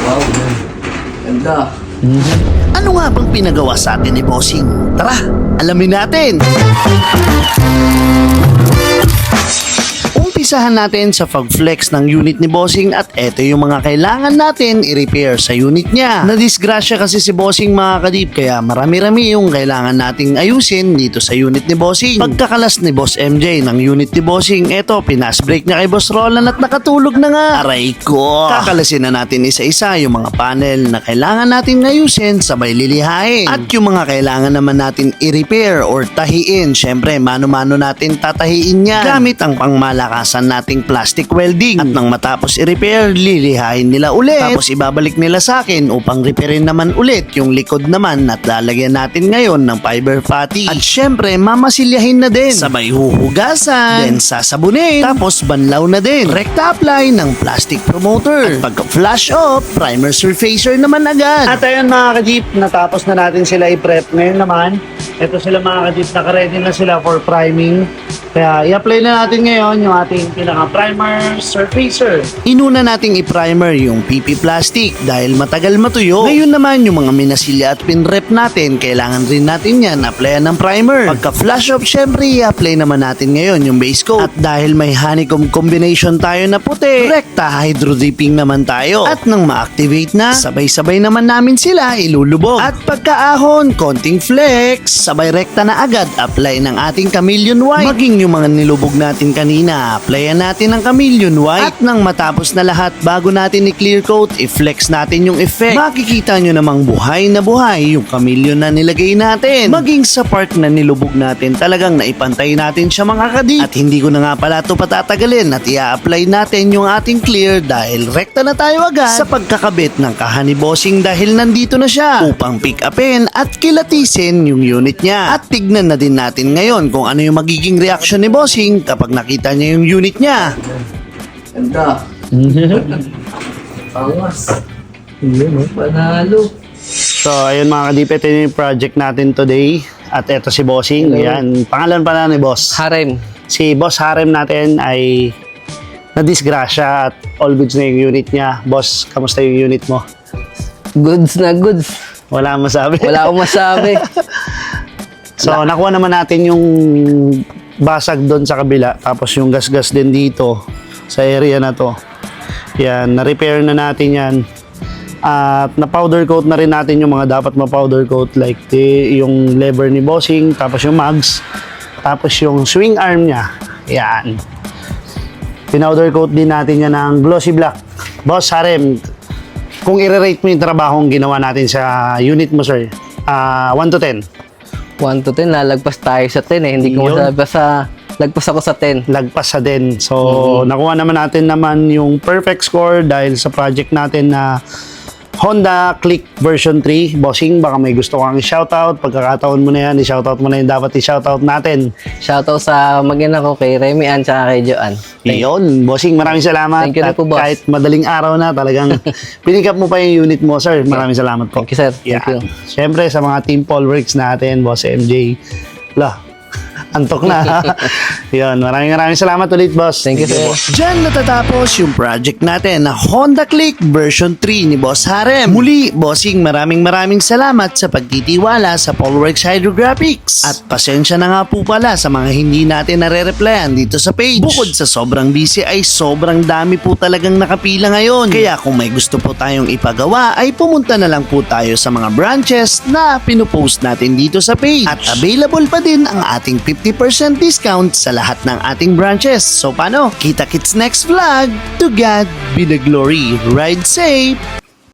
Wow, ganda. Ano nga bang pinagawa sa atin ni Bossing? Tara, alamin natin! Umpisahan natin sa pag-flex ng unit ni Bossing at eto yung mga kailangan natin i-repair sa unit niya. Nadisgrasya kasi si Bossing mga kadip kaya marami-rami yung kailangan nating ayusin dito sa unit ni Bossing. Pagkakalas ni Boss MJ ng unit ni Bossing, eto pinasbreak niya kay Boss Roland at nakatulog na nga. Aray ko! Kakalasin na natin isa-isa yung mga panel na kailangan natin ayusin sabay lilihain. At yung mga kailangan naman natin i-repair or tahiin, syempre mano-mano natin tatahiin niya gamit ang pangmalakasan nating plastic welding. At nang matapos i-repair, lilihain nila ulit. Tapos ibabalik nila sa akin upang repairin naman ulit yung likod naman at lalagyan natin ngayon ng fiber putty. At syempre, mamasilyahin na din. Sabay huhugasan, then sasabunin, tapos banlaw na din. Rekta apply ng plastic promoter. At pagka flash off, primer surfacer naman agad. At ayun mga ka-jeep, natapos na natin sila i-prep. Ngayon naman, ito sila mga ka-jeep, naka-ready na sila for priming. Kaya i-apply na natin ngayon yung ating pinaka-primer surfacer. Inuna nating i-primer yung PP plastic dahil matagal matuyo. Ngayon naman yung mga minasilya at pinrep natin, kailangan rin natin yan applyan ng primer. Pagka flash off, syempre i-apply naman natin ngayon yung base coat. At dahil may honeycomb combination tayo na puti, rekta hydro dipping naman tayo. At nang ma-activate na, sabay-sabay naman namin sila ilulubog. At pagkaahon, konting flex, sabay rekta na agad apply ng ating chameleon white. Maging yung mga nilubog natin kanina, applyan natin ng chameleon white. At nang matapos na lahat, bago natin i-clear coat, i-flex natin yung effect. Makikita nyo namang buhay na buhay yung chameleon na nilagay natin. Maging sa part na nilubog natin, talagang naipantay natin siya mga kadip. At hindi ko na nga pala ito patatagalin at i-apply natin yung ating clear dahil rekta na tayo agad sa pagkakabit ng kaha ni Bossing dahil nandito na siya upang pick upin at kilatisin yung unit niya. At tignan na din natin ngayon kung ano yung magiging reaction ni Bossing kapag nakita niya yung unit niya. Ganda. Pangas. Panalo. So ayun mga kadip, ito yung project natin today. At ito si Bossing. Yan. Pangalan pala ni Boss. Harem. Si Boss Harem natin ay nadisgrasya at all goods na yung unit niya. Boss, kamusta yung unit mo? Goods na goods. Wala akong masabi. Wala akong masabi. So nakuha naman natin yung basag doon sa kabila, tapos yung gas-gas din dito sa area na to. Yan, na-repair na natin yan. At na-powder coat na rin natin yung mga dapat ma-powder coat like yung lever ni Bossing, tapos yung mags, tapos yung swing arm niya. Yan. Pinowder coat din natin yan ng glossy black. Boss Harem, kung i-rate mo yung trabahong ginawa natin sa unit mo, sir, 1 to 10. 1 to 10, lalagpas tayo sa 10 eh. Hindi ko Yun. masabi lagpas ako sa 10. Lagpas sa din. So, nakuha naman natin yung perfect score dahil sa project natin na Honda Click version 3. Bossing, baka may gusto kang i-shoutout. Pagkakataon mo na yan, i-shoutout mo na yung dapat i-shoutout natin. Shoutout sa mag-ina ko kay Remy Ann tsaka kay Joanne. Yun, Bossing, maraming salamat. Thank you na At po, boss. kahit madaling araw na, talagang pick up mo pa yung unit mo, sir. Maraming salamat po. Thank you, sir. Thank you. Siyempre, sa mga Team Paul Works natin, Boss MJ. Antok na. Yun, maraming salamat ulit, boss. Thank you, sir. Diyan natatapos yung project natin na Honda Click version 3 ni Boss Harem. Muli, Bossing, maraming salamat sa pagtitiwala sa Polworks Hydrographics. At pasensya na nga po pala sa mga hindi natin nare-replyan dito sa page. Bukod sa sobrang busy ay sobrang dami po talagang nakapila ngayon. Kaya kung may gusto po tayong ipagawa ay pumunta na lang po tayo sa mga branches na pinupost natin dito sa page. At available pa din ang ating 50% discount sa lahat ng ating branches. So paano? Kita-kits next vlog. To God be the glory. Ride safe!